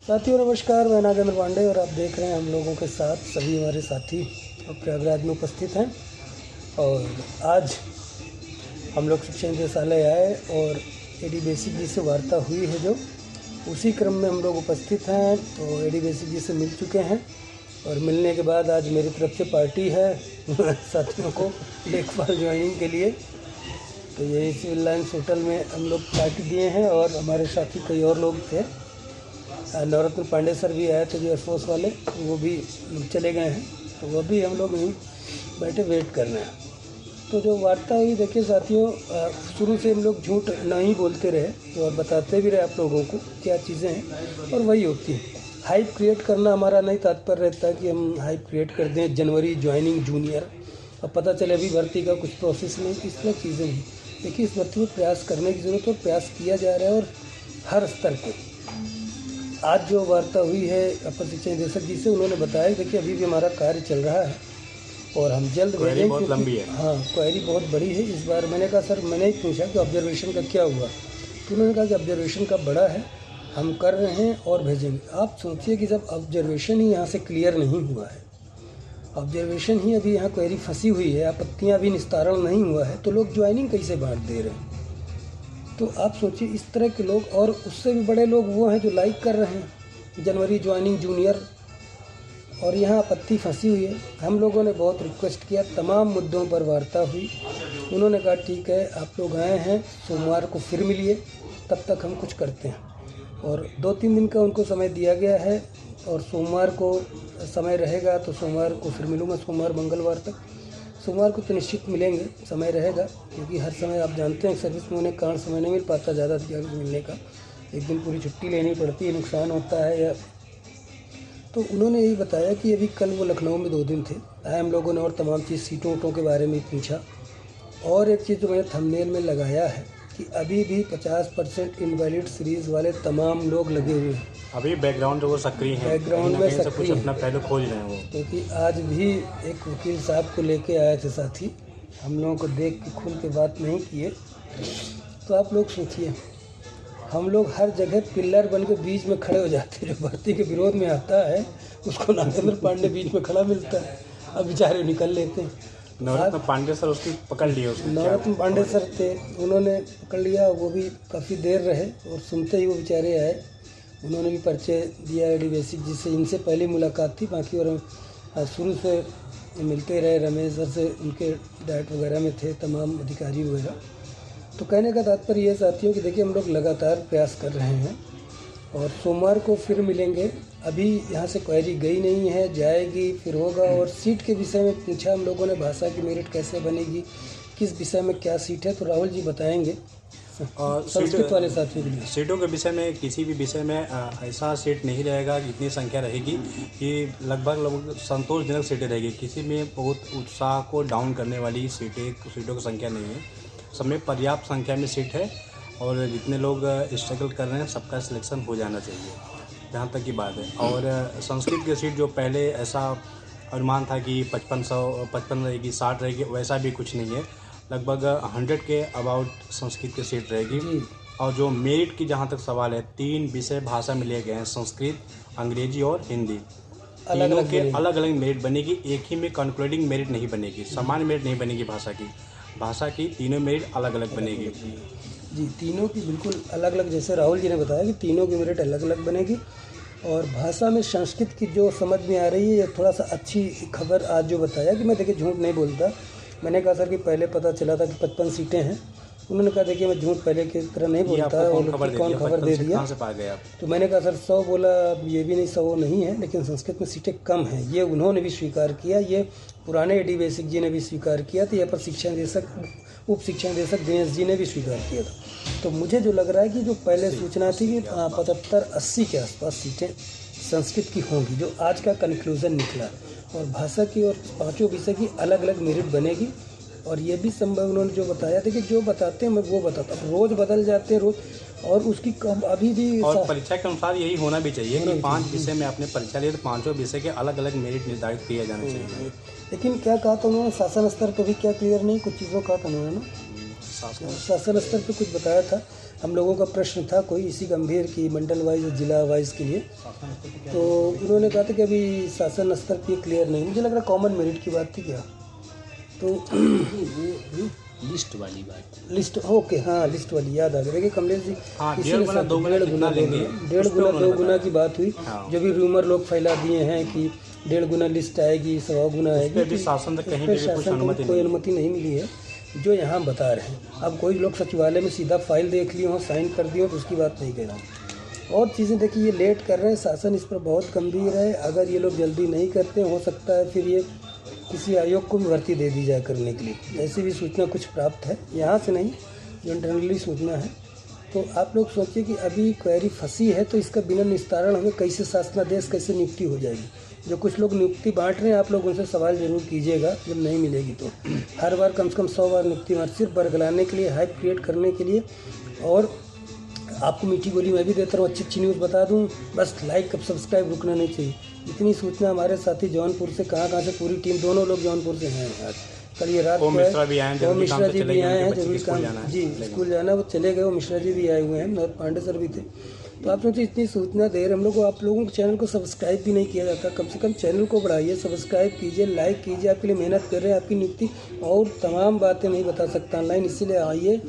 साथियों नमस्कार, मैं नागेंद्र पांडे और आप देख रहे हैं हम लोगों के साथ सभी हमारे साथी और प्रयागराज में उपस्थित हैं। और आज हम लोग शिक्षा निदेशालय आए और एडी बेसिक जी से वार्ता हुई है, जो उसी क्रम में हम लोग उपस्थित हैं। तो एडी बेसिक जी से मिल चुके हैं और मिलने के बाद आज मेरी तरफ से पार्टी है साथियों को देखभाल ज्वाइनिंग के लिए। तो यही सिविल लाइन्स होटल में हम लोग पार्टी दिए हैं और हमारे साथी कई और लोग थे। नवरत्न पांडे सर भी आए थे जो एयरफोर्स वाले, वो भी चले गए हैं। तो वो भी हम लोग यहीं बैठे वेट कर रहे हैं। तो जो वार्ता हुई, देखिए साथियों, शुरू से हम लोग झूठ नहीं बोलते रहे और बताते भी रहे आप लोगों को क्या चीज़ें हैं और वही होती है। हाइप क्रिएट करना हमारा नहीं तात्पर्य रहता है कि हम हाइप क्रिएट कर दें जनवरी ज्वाइनिंग जूनियर और पता चले अभी भर्ती का कुछ प्रोसेस नहीं, इस तरह चीज़ें नहीं। देखिए इस भर्ती में प्रयास करने की ज़रूरत है और प्रयास किया जा रहा है और हर स्तर पर। आज जो वार्ता हुई है अपर शिक्षा निदेशक जी से, उन्होंने बताया देखिए अभी भी हमारा कार्य चल रहा है और हम जल्द भेजेंगे। बहुत लंबी है। हाँ, क्वेरी बहुत बड़ी है इस बार। मैंने कहा सर, मैंने ही पूछा कि ऑब्जर्वेशन का क्या हुआ, तो उन्होंने कहा कि ऑब्जर्वेशन का बड़ा है, हम कर रहे हैं और भेजेंगे। आप सोचिए कि जब ऑब्जर्वेशन ही यहाँ से क्लियर नहीं हुआ है, ऑब्जर्वेशन ही अभी यहाँ क्वेरी फंसी हुई है, आपत्तियाँ अभी निस्तारण नहीं हुआ है, तो लोग ज्वाइनिंग कैसे बांट दे रहे हैं। तो आप सोचिए इस तरह के लोग, और उससे भी बड़े लोग वो हैं जो लाइक कर रहे हैं जनवरी ज्वाइनिंग जूनियर, और यहाँ आपत्ति फंसी हुई है। हम लोगों ने बहुत रिक्वेस्ट किया, तमाम मुद्दों पर वार्ता हुई। उन्होंने कहा ठीक है, आप लोग आए हैं, सोमवार को फिर मिलिए, तब तक हम कुछ करते हैं। और 2-3 दिन का उनको समय दिया गया है और सोमवार को समय रहेगा तो सोमवार को फिर मिलूँगा, सोमवार मंगलवार तक। सोमवार को तो निश्चित मिलेंगे, समय रहेगा, क्योंकि हर समय आप जानते हैं सर्विस में उन्हें कारण समय नहीं मिल पाता ज़्यादा मिलने का। एक दिन पूरी छुट्टी लेनी पड़ती है, नुकसान होता है या। तो उन्होंने यही बताया कि अभी कल वो लखनऊ में 2 दिन थे, आए हम लोगों ने और तमाम चीज़ सीटों वोटों के बारे में पूछा। और एक चीज़ जो मैंने थंबनेल में लगाया है कि अभी भी 50% इनवैलिड सीरीज़ वाले तमाम लोग लगे हुए हैं। अभी बैकग्राउंड जो वो सक्रिय है, बैकग्राउंड में सक्रिय अपना पहलू खोज रहे हैं वो। क्योंकि आज भी एक वकील साहब को लेके आए थे साथी, हम लोगों को देख के खुल के बात नहीं किए। तो आप लोग सोचिए, हम लोग हर जगह पिल्लर बन के बीच में खड़े हो जाते हैं। जो भर्ती के विरोध में आता है उसको नागेंद्र पांडे बीच में खड़ा मिलता है, अब बेचारे निकल लेते हैं। नवरत्न पांडे सर उसकी पकड़ लिए, उसने नवरत्न पांडे सर थे, उन्होंने पकड़ लिया, वो भी काफ़ी देर रहे और सुनते ही वो बेचारे आए। उन्होंने भी परिचय दिया एडी बेसिक जी से, इनसे पहली मुलाकात थी बाकी, और शुरू से मिलते रहे। रमेश सर से उनके डाइट वगैरह में थे तमाम अधिकारी वगैरह। तो कहने का तात्पर्य ये साथियों कि देखिए हम लोग लगातार प्रयास कर रहे हैं और सोमवार को फिर मिलेंगे। अभी यहाँ से क्वेरी गई नहीं है, जाएगी, फिर होगा। और सीट के विषय में पूछा हम लोगों ने, भाषा की मेरिट कैसे बनेगी, किस विषय में क्या सीट है, तो राहुल जी बताएंगे और संस्कृत वाले साथियों के लिए। सीटों के विषय में, किसी भी विषय में ऐसा सीट नहीं रहेगा कि इतनी संख्या रहेगी कि लगभग संतोषजनक सीटें रहेगी। किसी में बहुत उत्साह को डाउन करने वाली सीटों की संख्या नहीं है, सब में पर्याप्त संख्या में सीट है और जितने लोग स्ट्रगल कर रहे हैं सबका सिलेक्शन हो जाना चाहिए, जहाँ तक की बात है। और संस्कृत की सीट जो पहले ऐसा अनुमान था कि 55 रहेगी, 60 रहेगी, वैसा भी कुछ नहीं है। लगभग 100 के अबाउट संस्कृत की सीट रहेगी। और जो मेरिट की जहाँ तक सवाल है, 3 विषय भाषा में लिए गए हैं, संस्कृत, अंग्रेजी और हिंदी। तीनों के अलग अलग मेरिट बनेगी, एक ही में कंक्लूडिंग मेरिट नहीं बनेगी, समान मेरिट नहीं बनेगी। भाषा की तीनों मेरिट अलग अलग बनेगी जी, तीनों की बिल्कुल अलग अलग। जैसे राहुल जी ने बताया कि तीनों की मेरिट अलग अलग बनेगी। और भाषा में संस्कृत की जो समझ में आ रही है, ये थोड़ा सा अच्छी खबर आज जो बताया कि मैं देखिए झूठ नहीं बोलता। मैंने कहा सर कि पहले पता चला था कि 55 सीटें हैं। उन्होंने कहा देखिए मैं झूठ पहले की तरह नहीं बोलता, और कौन खबर दे दिया। तो मैंने कहा सर 100 बोला, ये भी नहीं 100 नहीं है, लेकिन संस्कृत में सीटें कम हैं, ये उन्होंने भी स्वीकार किया, ये पुराने एडी बेसिक जी ने भी स्वीकार किया था, यहाँ पर शिक्षा निदेशक, उप शिक्षा निदेशक दिनेश जी ने भी स्वीकार किया था। तो मुझे जो लग रहा है कि जो पहले सूचना थी कि 75-80 के आसपास सीटें संस्कृत की होंगी, जो आज का कंक्लूज़न निकला। और भाषा की और 5 विषय की अलग अलग मेरिट बनेगी। और ये भी संभव उन्होंने जो बताया था कि जो बताते हैं मैं वो बताता, अब रोज़ बदल जाते हैं रोज़, और उसकी कम अभी भी। और परीक्षा के अनुसार यही होना भी चाहिए कि 5 विषय में आपने परीक्षा लिया तो 5 विषय के अलग अलग मेरिट निर्धारित किए जाने चाहिए। लेकिन क्या कहा था उन्होंने, शासन स्तर पर भी क्या क्लियर नहीं, कुछ चीज़ों का था उन्होंने ना, शासन स्तर पर कुछ बताया था हम लोगों का प्रश्न था कोई इसी गंभीर की मंडल वाइज और जिला वाइज के लिए, तो उन्होंने कहा था कि अभी शासन स्तर पर क्लियर नहीं, मुझे लग रहा कॉमन मेरिट की बात थी क्या, तो लिस्ट वाली बात, लिस्ट ओके, हाँ लिस्ट वाली याद आ गई। देखिए कमलेश जी, हाँ, इसी डेढ़ में गुना, सब दो गुना कितना लेंगे, डेढ़ गुना दो गुना की बात हुई। हाँ। जो भी रूमर लोग फैला दिए हैं कि 1.5 गुना लिस्ट आएगी, 1.25 गुना आएगी, अभी शासन तक कहीं उस पे पे भी कुछ शासन अनुमति को कोई अनुमति नहीं मिली है जो यहाँ बता रहे हैं। अब कोई लोग सचिवालय में सीधा फाइल देख लिए हों, साइन कर दिए हो, तो उसकी बात नहीं कह रहा हूँ। और चीज़ें देखिए ये लेट कर रहे हैं, शासन इस पर बहुत गंभीर है। अगर ये लोग जल्दी नहीं करते, हो सकता है फिर ये किसी आयोग को भी भर्ती दे दी जाए करने के लिए। ऐसी भी सूचना कुछ प्राप्त है, यहाँ से नहीं, जो इंटरनली सूचना है। तो आप लोग सोचिए कि अभी क्वेरी फंसी है, तो इसका बिना निस्तारण हमें कैसे शासनादेश, कैसे नियुक्ति हो जाएगी। जो कुछ लोग नियुक्ति बांट रहे हैं, आप लोग उनसे सवाल जरूर कीजिएगा जब नहीं मिलेगी तो। हर बार कम से कम 100 बार नियुक्ति बांट, सिर्फ बरगलाने के लिए, हाइप क्रिएट करने के लिए। और आपको मीठी बोली मैं भी देता हूँ, अच्छी अच्छी न्यूज़ बता दूँ, बस लाइक अब सब्सक्राइब रुकना नहीं चाहिए। इतनी सूचना हमारे साथी जौनपुर से, कहाँ से पूरी टीम, दोनों लोग जौनपुर से हैं आज। कल ये रात को मिश्रा भी आए हैं, वो मिश्रा जी भी आए हैं, जरूरी जरूरी काम, जी स्कूल जाना, वो चले गए। वो मिश्रा जी भी आए हुए हैं और पांडे सर भी थे। तो आप सोचिए इतनी सूचना दे रहे हम लोग को, आप लोगों को चैनल को सब्सक्राइब भी नहीं किया जाता। कम से कम चैनल को बढ़ाइए, सब्सक्राइब कीजिए, लाइक कीजिए। आपके लिए मेहनत कर रहे हैं, आपकी नियुक्ति और तमाम बातें नहीं बता सकता ऑनलाइन, इसीलिए आइए।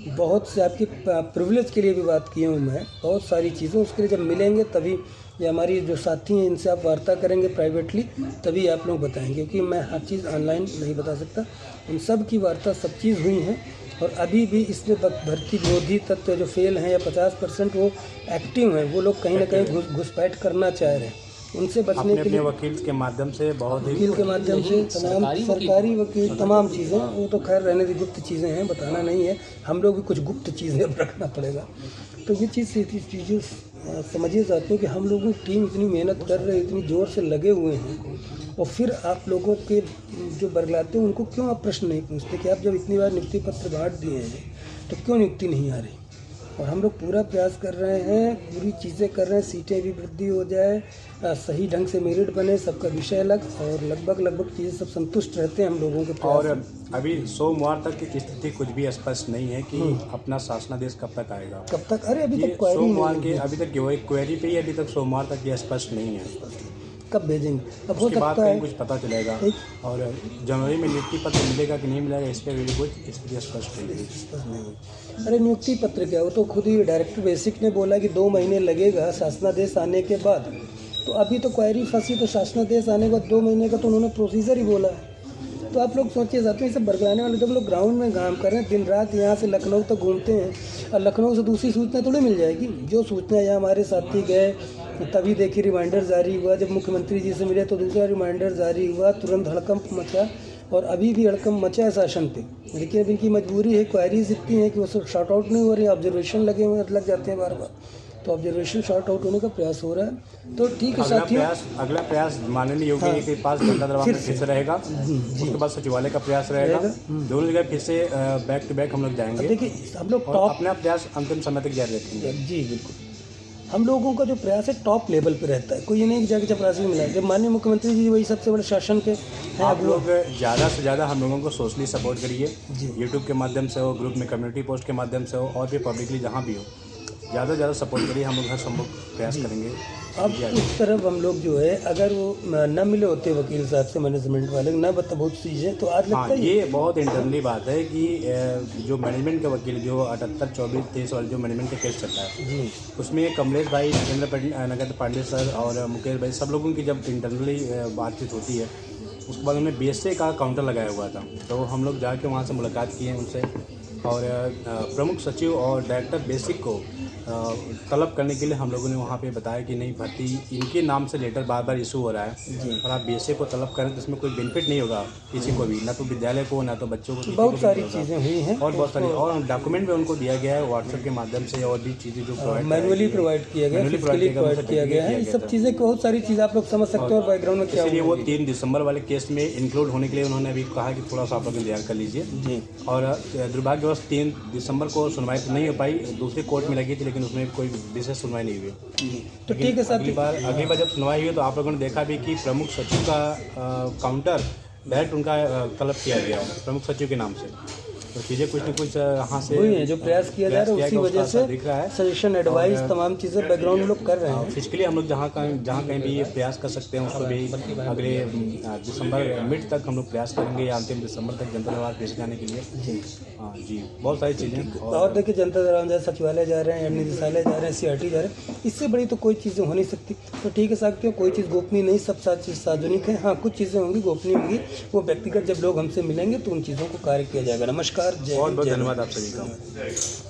बहुत से आपकी प्रिविलेज के लिए भी बात की हूँ मैं, बहुत सारी चीज़ें, उसके लिए जब मिलेंगे तभी, ये हमारी जो साथी हैं इनसे आप वार्ता करेंगे प्राइवेटली, तभी आप लोग बताएंगे, क्योंकि मैं हर चीज़ ऑनलाइन नहीं बता सकता। उन सब की वार्ता सब चीज़ हुई हैं, और अभी भी इसमें भर्ती विरोधी तत्व जो फेल हैं या 50% वो एक्टिव हैं, वो लोग कहीं ना कहीं घुसपैठ करना चाह रहे हैं। उनसे बचने के लिए वकील के माध्यम से, बहुत ही वकील के माध्यम से तमाम सरकारी वकील, तमाम चीज़ें, वो तो खैर रहने दी, गुप्त चीज़ें हैं, बताना नहीं है। हम लोग भी कुछ गुप्त चीज़ें अब रखना पड़ेगा। तो ये चीज़ें समझिए जाते हैं कि हम लोगों की टीम इतनी मेहनत कर रहे हैं, इतनी ज़ोर से लगे हुए हैं, और फिर आप लोगों के जो बरगलाते हैं उनको क्यों आप प्रश्न नहीं पूछते कि आप जब इतनी बार नियुक्ति पत्र बांट दिए हैं तो क्यों नियुक्ति नहीं आ रही। और हम लोग पूरा प्रयास कर रहे हैं, पूरी चीज़ें कर रहे हैं, सीटें भी वृद्धि हो जाए, सही ढंग से मेरिट बने, सबका विषय अलग, और लगभग चीज़ें सब संतुष्ट रहते हैं हम लोगों के प्रयास। और अभी सोमवार तक की स्थिति कुछ भी स्पष्ट नहीं है कि अपना शासनादेश कब तक आएगा, कब तक, अरे अभी तक सोमवार के अभी तक क्वेरी पे ही अभी तक सोमवार तक ये स्पष्ट नहीं है, कब भेजेंगे। अब हो उसके बाद सकता है कुछ पता चलेगा। और जनवरी में नियुक्ति पत्र मिलेगा कि नहीं मिलेगा, इस पर भी कुछ स्थिति स्पष्ट नहीं है। अरे नियुक्ति पत्र क्या, वो तो खुद ही डायरेक्टर बेसिक ने बोला कि 2 महीने लगेगा शासनादेश आने के बाद। तो अभी तो क्वेरी फंसी, तो शासनादेश आने के बाद 2 महीने का तो उन्होंने प्रोसीजर ही बोला है। तो आप लोग सोचिए जाते हैं, इसे बरगलाने वाले जब लोग ग्राउंड में काम कर रहे हैं, दिन रात यहाँ से लखनऊ तक घूमते हैं, और लखनऊ से दूसरी सूचना थोड़ी मिल जाएगी। जो सूचना यहाँ हमारे साथी गए, तभी देखिए रिमाइंडर जारी हुआ, जब मुख्यमंत्री जी से मिले तो दूसरा रिमाइंडर जारी हुआ, तुरंत हड़कंप मचा, और अभी भी हड़कंप मचा है शासन पे। लेकिन अब इनकी मजबूरी है, क्वारीज इतनी है कि वो सब शॉर्ट आउट नहीं हो रही, ऑब्जर्वेशन लग जाते हैं बार बार, तो ऑब्जर्वेशन शॉर्ट आउट होने का प्रयास हो रहा है। तो ठीक है साथियों, अगला प्रयास माननीय योगी जी के पास झंडा दरबार में फिर से रहेगा, उसके बाद सचिवालय का प्रयास रहेगा, दोनों जगह फिर से बैक टू बैक हम लोग जाएंगे। देखिए हम लोग और अपना प्रयास अंतिम समय तक जारी रखेंगे। जी बिल्कुल, हम लोगों का जो प्रयास है टॉप लेवल पे रहता है, कोई ये नहीं कि जाके चपरासी मिला है। जब माननीय मुख्यमंत्री जी वही सबसे बड़े शासन के हैं, आप लोग ज़्यादा से ज़्यादा हम लोगों को सोशली सपोर्ट करिए, यूट्यूब के माध्यम से हो, ग्रुप में कम्युनिटी पोस्ट के माध्यम से हो, और भी पब्लिकली जहाँ भी हो, ज़्यादा से ज़्यादा सपोर्ट करिए। हम लोग हर संभव प्रयास करेंगे। अब उस तरफ हम लोग जो है, अगर वो न मिले होते वकील साहब से, मैनेजमेंट वाले न बता बहुत चीज़ें, तो आज लगता है ये बहुत इंटरनली बात है कि जो मैनेजमेंट के वकील जो 78, 24, 23 वाले जो मैनेजमेंट का केस चल रहा है जी, उसमें कमलेश भाई, नरेंद्र पांडे सर और मुकेश भाई, सब लोगों की जब इंटरनली बातचीत होती है, उसके बाद उन्होंने BSA का काउंटर लगाया हुआ था। तो हम लोग जाके वहाँ से मुलाकात किए हैं उनसे, और प्रमुख सचिव और डायरेक्टर बेसिक को तलब करने के लिए हम लोगों ने वहाँ पे बताया कि नहीं, भर्ती इनके नाम से लेटर बार बार इशू हो रहा है, और आप BSA को तलब करें तो इसमें कोई बेनिफिट नहीं होगा किसी को भी, ना तो विद्यालय को, ना तो बच्चों को। बहुत सारी चीज़ें हुई हैं, और बहुत सारी, और डॉक्यूमेंट भी उनको दिया गया है व्हाट्सएप के माध्यम से, और भी चीज़ें जो मैनुअली प्रोवाइड किया गया, फिजिकली प्रोवाइड किया गया है। ये सब चीज़ें, बहुत सारी चीज़ें आप लोग समझ सकते हो, और बैकग्राउंड में क्या इसलिए वो 3 दिसंबर वाले केस में इंक्लूड होने के लिए उन्होंने अभी कहा कि थोड़ा सा आप लोग इंतजार कर लीजिए जी। और दुर्भाग्यवश 3 दिसंबर को सुनवाई तो नहीं हो पाई, दूसरे कोर्ट में लगी थी, लेकिन उसमें कोई विशेष सुनवाई नहीं हुई। तो ठीक है सर, अगली बार जब सुनवाई हुई तो आप लोगों ने देखा भी कि प्रमुख सचिव का काउंटर डायरेक्ट उनका तलब किया गया प्रमुख सचिव के नाम से। तो चीज़ें कुछ न कुछ यहाँ से वही है जो प्रयास किया जा रहा है, उसी वजह से दिख रहा है। सजेशन एडवाइस तमाम चीज़ें बैकग्राउंड में लोग कर रहे हैं। फिजिकली हम लोग जहाँ कहीं भी ये प्रयास कर सकते हैं उसको भी अगले दिसंबर मिड तक हम लोग प्रयास करेंगे या अंतिम दिसंबर तक जनता दरबार पेश जाने के लिए। जी हाँ जी, बहुत सारी चीज़ें। और देखिए जनता दरबार जा सचिवालय जा रहे हैं, निदेशालय जा रहे हैं, CRT जा रहे हैं, इससे बड़ी तो कोई चीज़ें हो नहीं सकती। तो ठीक है साथियों, कोई चीज़ गोपनीय नहीं, सब चीज़ सार्वजनिक है। हाँ, कुछ चीज़ें होंगी गोपनीय होंगी, वो व्यक्तिगत जब लोग हमसे मिलेंगे तो उन चीज़ों को कार्य किया जाएगा। नमस्कार, जय बहुत हिंद, बहुत जय धन्यवाद भारत। आप सभी का।